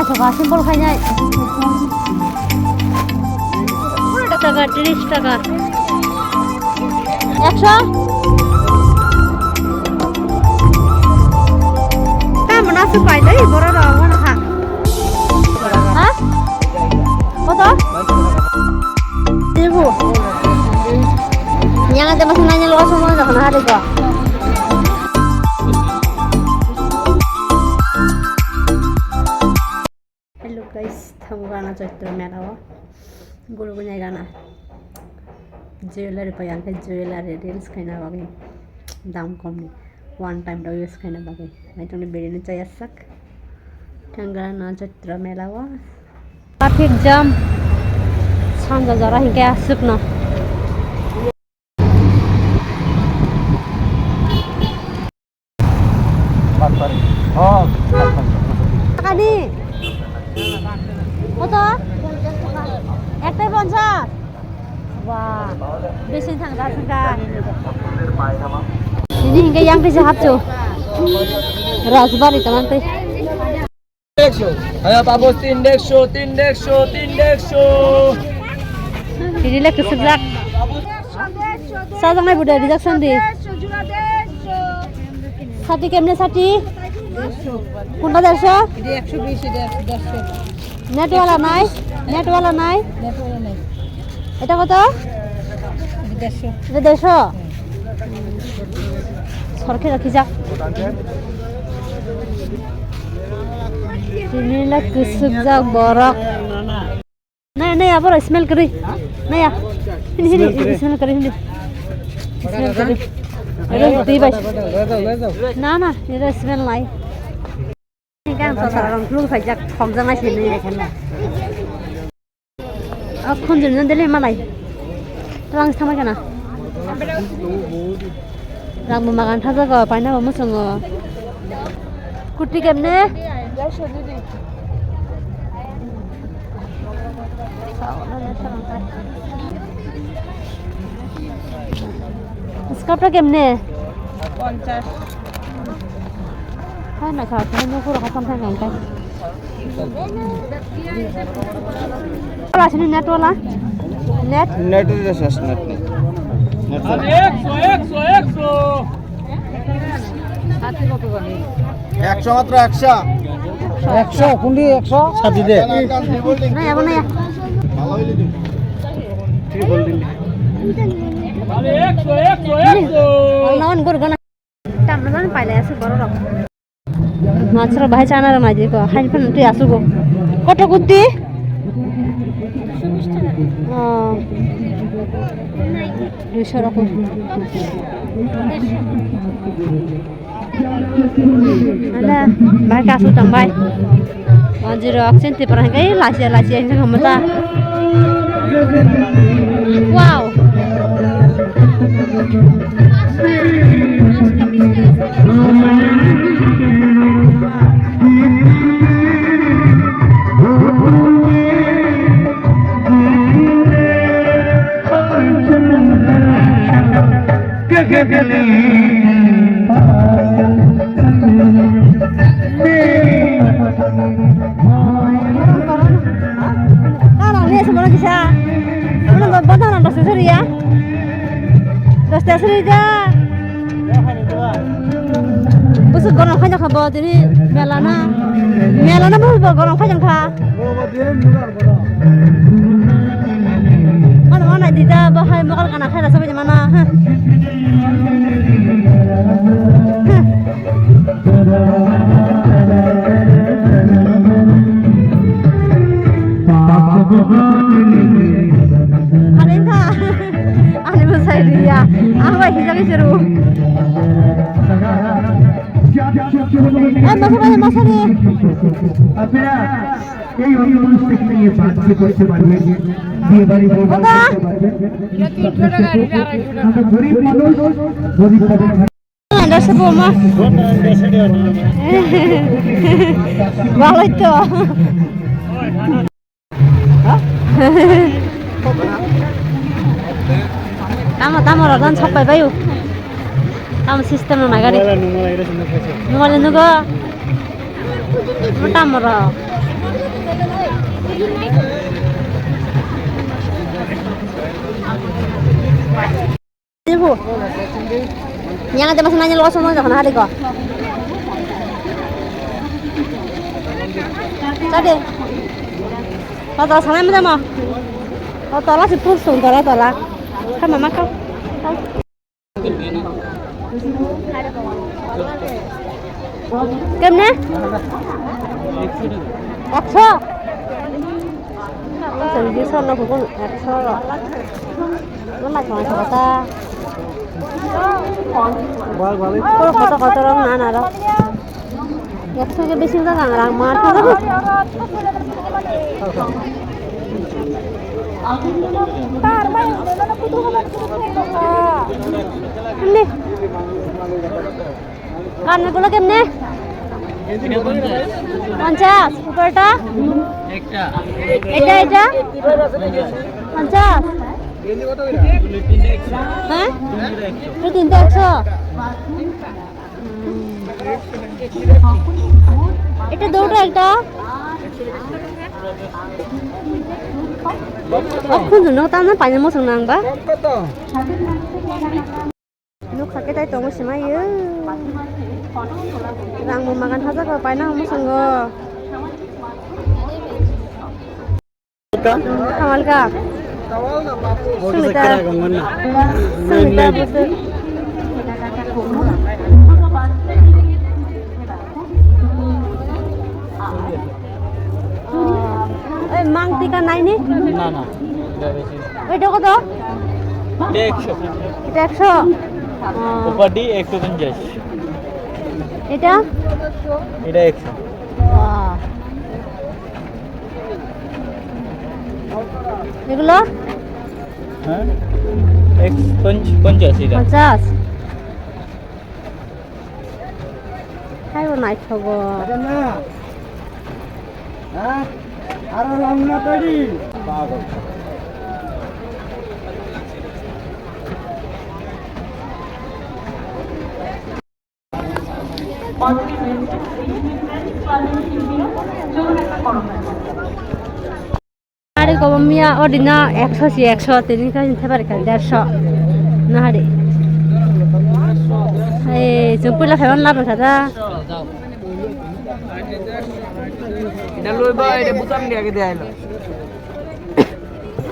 টাকা সিম্পল খাই যায় 15 টাকা 30 টাকা 100 কেমন আছে পাইলে বড় রকম খা হ্যাঁ কত দেবো yang ada masih nanya luas semua udah kena hari kok. Hello guys, kamu gana Chaitra mela ho. Guru punya gana. Jewelry payang ke jewelry reels kaina bagi. Dam kom ni. One time da use kaina bagi. Mai tuni bedine chaya sak. Tanggana Chaitra mela ho. Traffic jam. Sanja jara hinge asuk na. টাকা কত একটাই 50 বাহ বেশি থাকা থাকা ini hingga yang di satu rasbari teman-teman ayo Pak Bos tindak show ini lek sejak sajang nai budaya dijak sandi sati kemne sati কোনটা 150 এটা 120 এটা 150 নেটওয়ালা নাই এটা কত 150 এটা 150 সরকে রাখি যা ini lah kusuk borok nah apa smell keri nah ya ini smell keri ini smell keri ada tiba nah ini smell lain kan sasaran belum saja komjang masih ini kan aku kunjungan dulu mana terang sama kana rang memakan saja kau paina kamu semua kurti kemne skapta kemne 50 Nah, kalau kamu kurang kasam kan kan. Kalau sini net wala? Net itu ses net. Net. 100 মাত্র 100 কুন্ডি 100 সাথী দে না যাবো না ভালো হইলে দিন triple দিন আরে 100 নাওন গরগনা টামনান পাইলে আছে বড় রকম মাছরা ভাই চানার মাঝে কো হাইন ফোন তুই আসু গো কত কুদ্দি 200 রকম ada ভাই কাসু তম ভাই আজির অক্সেন্ট তে পরাই গাই লাসিয়া হিং হামতা wow Busuk gorong kajang kha bawa diri melana busuk gorong kajang kha mana dida bahai makal kana khaira sampai di mana Harinta ane busai dia apa hijau seru মশা দিয়ে আপনারা এই অনুষ্ঠান থেকে নিয়ে বাধ্য করতে পারবেন বিয়ে বাড়ি করতে পারবেন আমরা গরিব মানুষ গরিব Anda sebelum mah, balik tuh. Tamu orang sampai bayu. Tamu sistem mana gari? Nunggu nunggu. Tamu orang. Ibu, yang ada masih nanya luas semua jangan hari kok. Tadi, kalau sana mana mau? Kalau tola sih pusing tola. Kan mama kau. Kemana? Ekso. Jadi sana pun ekso. Mana cuma kata. Kalau kata orang mana lah? Ekso ke besi tak orang mati tu. Ni. Kan gulo kemne? 50 উপরটা এটা 50 হ্যাঁ এই তিনটা 100 এটা দুটো একটা এখন জন্য তার না পানি মশং নাংবা Nuk sakit ay tunggu sih mayu. Rang mau makan haza kalau paina kamu sungguh. Kamal ka. Sumita. Sumita betul. Mang tika nai ni? না না Itu kau? এটা 100 100. উপাডি 150 এটা এটা 100 এগুলো হ্যাঁ 150 এটা 50 খাইব নাই খাব না হ্যাঁ আর রান্না করি পাগল Hari kau mia ordina 100 sih 100 ini kan sebar kan 150 nah hari jemput lah hewan lah berkata এটা লইবা এটা বুতাম দিয়ে আগে দেয় না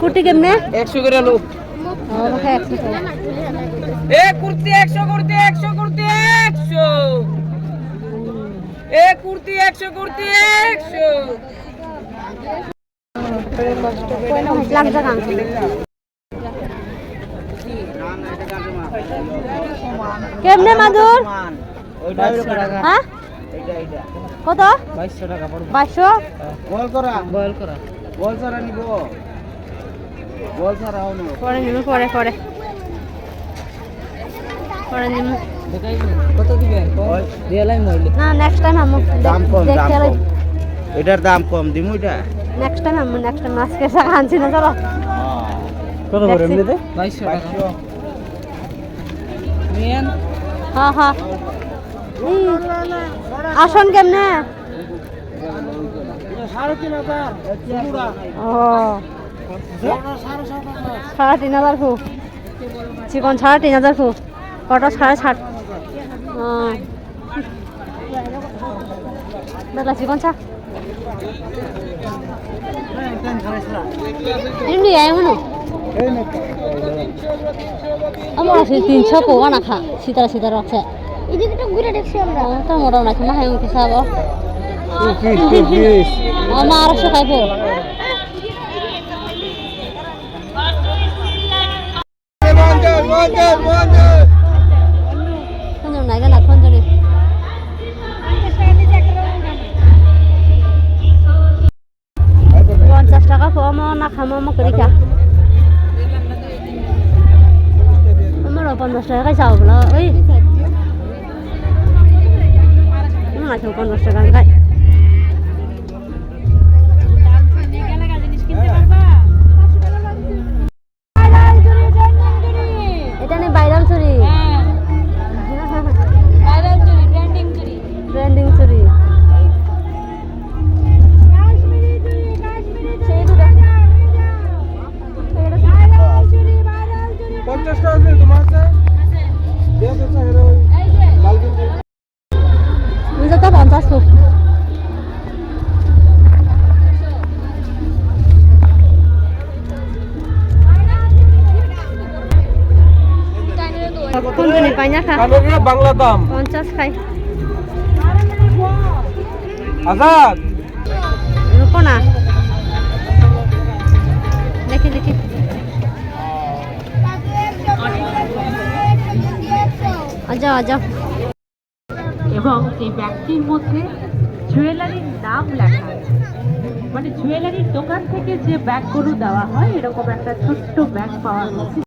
কুটি কেমনে 100 করে লো ও মাখা 100 এ কুর্তি 100 কুর্তি 100 কুর্তি 100 এ কুর্তি 100 কুর্তি 100 lang jangan কেমনে মাদুর হ্যাঁ কত 2200 টাকা পড়বে 2200 বল করা বল ছাড়া নিব বল ছাড়া হলো পরে নিমু পরে নিমু কত দিবেন দিয়ালাই মইলে না নেক্সট টাইম আমু দাম কম দেখতে দাম কম এটার দাম কম দিমু এটা নেক্সট টাইম আমু নেক্সট টাইম আজকে টাকা আনছি না চলো কত করে এমনিতে 2200 টাকা নিয়েন হ্যাঁ আসন কেমনে ও 3,500 ফু চিকন 3,500 ফু কত 60,500 বেলা চিকন চা এমনি এমন আমার আছে 300 পোয়া না খা সিতারা রাখছে এদিকে তো ঘুরে দেখছি আমরা তো মোটা না মা হাই মুখে খাবো আমার 800 খাইবো কোন নাই গেল কোন জনে 50 টাকা কম না খামো মো করি খা আমার 50 টাকা খাইছাও বলা ওই না খাও 50 টাকা খাই এটা নে বাইরাল চুরি বাইরাল চুরি ট্রেন্ডিং চুরি কানের বাংলা দাম 50 খাই আজাদ রুকো না দেখি দেখি আজাও আজাও এবং এই ব্যাগটির মধ্যে জুয়েলারির নাম লেখা আছে মানে জুয়েলারির দোকান থেকে যে ব্যাগগুলো দেওয়া হয় এরকম একটা ছোট্ট ব্যাগ পাওয়া গেছে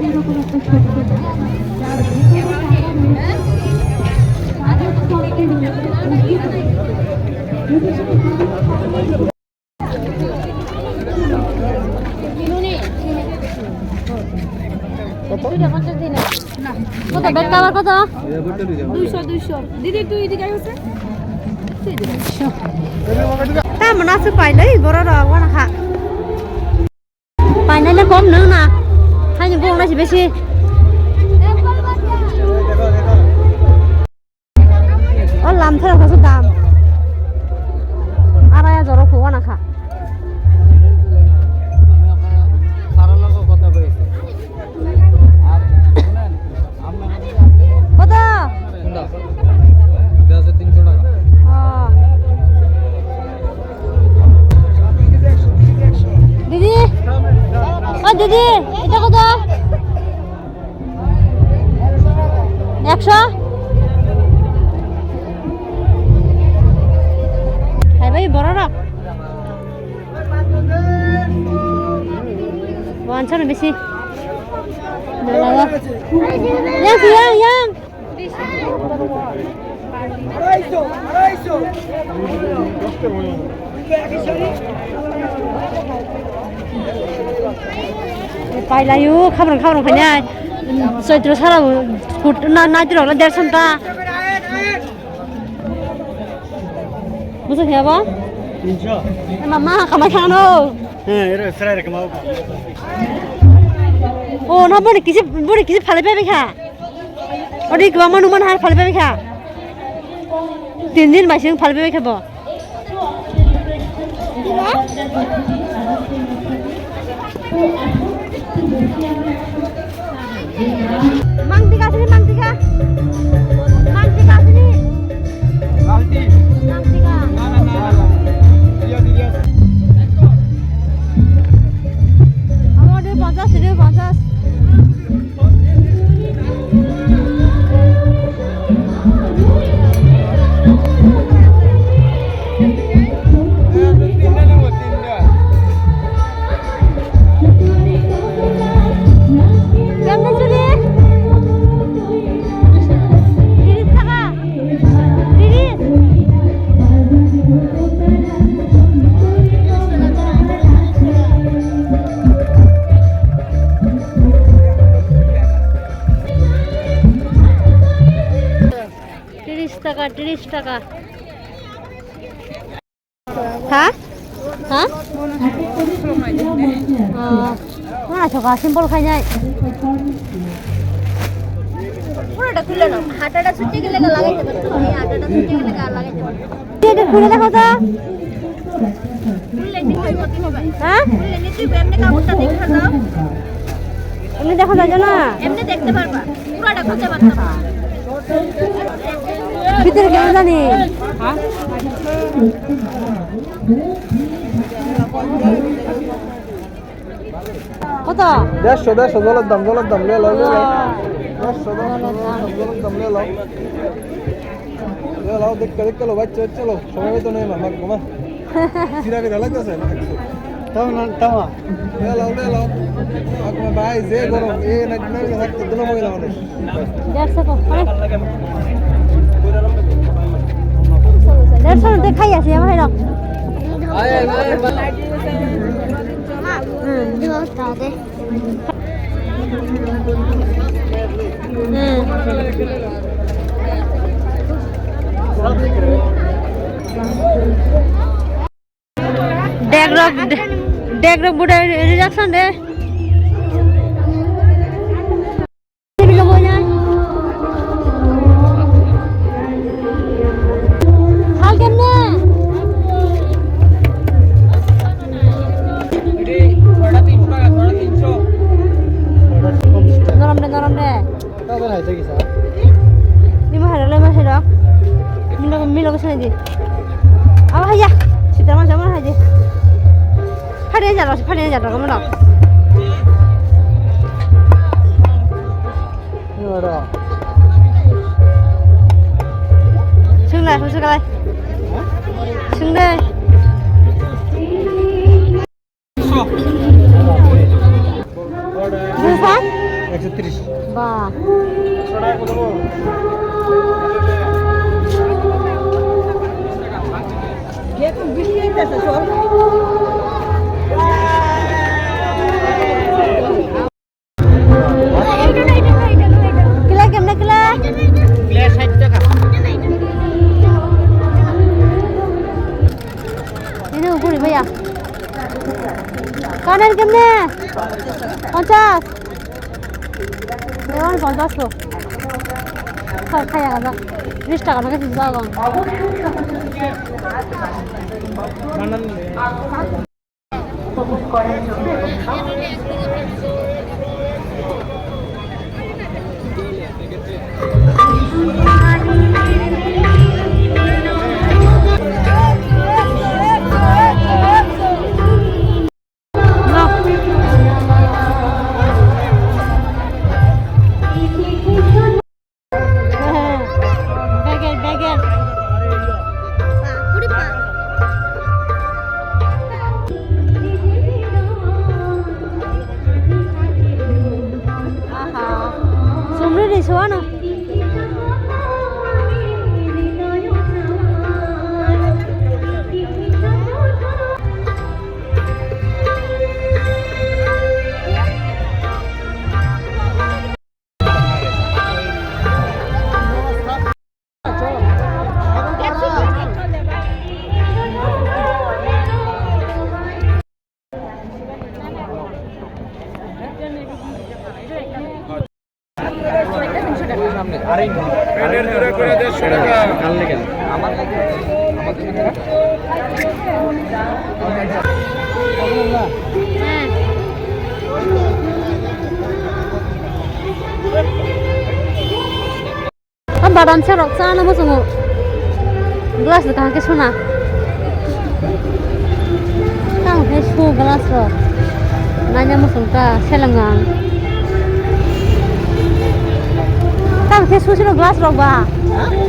এরকম একটা ছোট্ট কত ব্যাগ কাভার কত 200 দিদি একটু এদিকে আসছে তেমন আছে পাইলে বড় রাখবো না খা পাইনাইলে কম নয় না খাইনি বড় নাকি বেশি ও লাম থাকা কত দাম 2,500 খোয়া না খা কত দিদি ও দিদি এটা কত 100 হ্যাঁ ভাই বড় রাখ বাঞ্ছা না বেশি yang পাইলায়ু খাবার খাবার খাইনা চৈত্র ছাড়া নাইতে রকম 150 টা বুঝে খেয়াবা 300 মামা খামা খানো হ্যাঁ এর ফ্রাই রে কামাও ও না বড় কিছু ফালে পাবে খা ওটি গমান উমান হার ফালে পাবে খা 3 দিন বাইসে ফালে পাবে খাবো মাংটিকা আছে মাংটিকা মাংটিকা আছে নি লালটি মাংটিকা না না না দিয়া দিয়া আমাদের 50 রে 50 30 টাকা হ্যাঁ হ্যাঁ না সকা সিম্পল খাই যায় পুরোটা খুলে নাও হাঁটাটা ছুটে গেলে লাগাইতে পারতো এই হাঁটাটা ছুটে গেলে আর লাগাইতে পারতো এটা খুলে দেখো তো খুলে নি কই কত হবে হ্যাঁ খুলে নি তুই এমনি কাপড়টা দেখা দাও এমনি দেখা যায় না এমনি দেখতে পারবা পুরোটা খুলতে পারতো ভিতরে কেমন জানি হ্যাঁ কত 150 জলের দাম লে লাও 150 দাম লে লাও দেখতে লো বাচ্চা চলো সময় তো নেই না মাগো সিরা বিরা লাগতেছে তাও না তাও লে লাও মাগো ভাই যে গরম এ না থাকতে দুনো মহিলা মানুষ 150 কো 150 তে খাই আছে আমার রক আয় দিও তাতে ডেগরক বুড়া রিজাকশন দে Đi mà hay đó. Mình đâu có xe gì. À hay ya. Chị ta mà chấm hay gì. Phát đến giờ rồi có đâu. rồi Sưng đây, sưng đây. Sưng đây. Berapa? 130 Bah. Dia tu bising dah sesuatu. Kila kemana kila? Kila 60 টাকা Ini ukur ya. Kanan kemana? 50. Lewat 50 lo. Kaya kata. 20 টাকা নাকি যাও। মানান Suara. পেনের জোড়া করে 150 টাকা কাল লেগে আমার Badan cerok sana mo sungo. Gelas dekat ke sana. Kang ke su gelas ro. Nanya mo sungka selengang. Kang ke su siro gelas ro ba.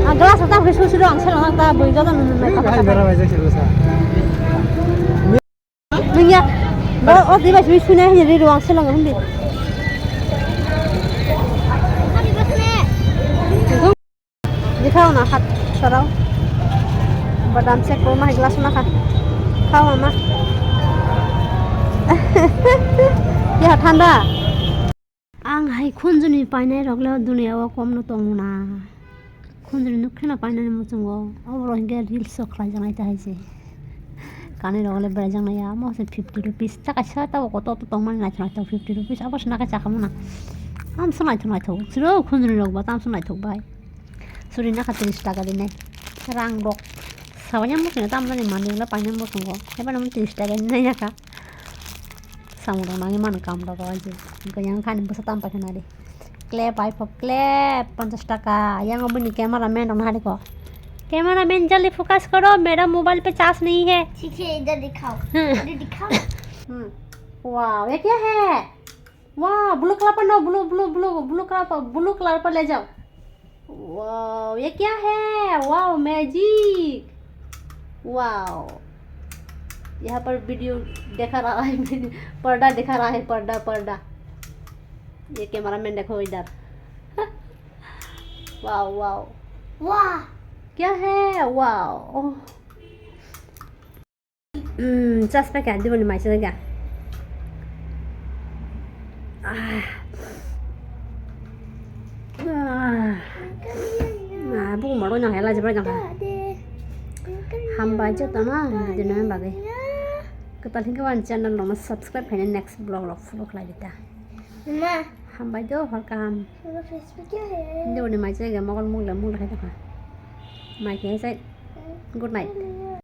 Ah gelas ta ke su siro ang selengang ta boi jada nun mai ka. Nanya. Oh di ba su na ni ro ang selengang hindi. Dikhao na hat sarau badam cek ko mah gelas na ka khao mama ya thanda ang hai khunjuni painai rogla dunia wa kom no tonguna khunjuni nukhna painai mo chungo obro hinge reels sokra jangai ta haise kane rogla bra jangai ya mo se 50 rupees taka cha ta ko to tongman na cha 50 rupees abos na ka cha kamuna am sunai thonai tho siro khunjuni rogba tam sunai thok bai Surina ka 30 টাকা দিনে rang rok sawanya mo sino tam ni mani la panya mo sungo eba namun 30 টাকা ni ya ka samudang mangi man kam da ko aje ko yang kan basa tam pakhana de clap iPhone clap 50 টাকা yang obni cameraman on hade ko cameraman जल्दी focus करो मेरा mobile पे charge नहीं है ठीक है इधर दिखाओ इधर दिखाओ वाह ये क्या है वाह ब्लू कलर पर नो ब्लू कलर पर ले जाओ वाओ ये क्या है वाओ मैजिक वाओ यहाँ पर वीडियो दिखा रहा है पर्दा दिखा रहा है पर्दा ये कैमरामैन देखो इधर वाओ वाओ वाह क्या है वाओ चस्पा क्या दी बोली माइसे क्या buku malu nang hela jebra jang hamba aja tama di nang bagai ketal hingga wan channel lo subscribe hai next vlog lagi kita मम्मा hamba jo welcome मेरा फेस पे क्या है ini udah macam gak mau mul lagi tak mai kayak saya good night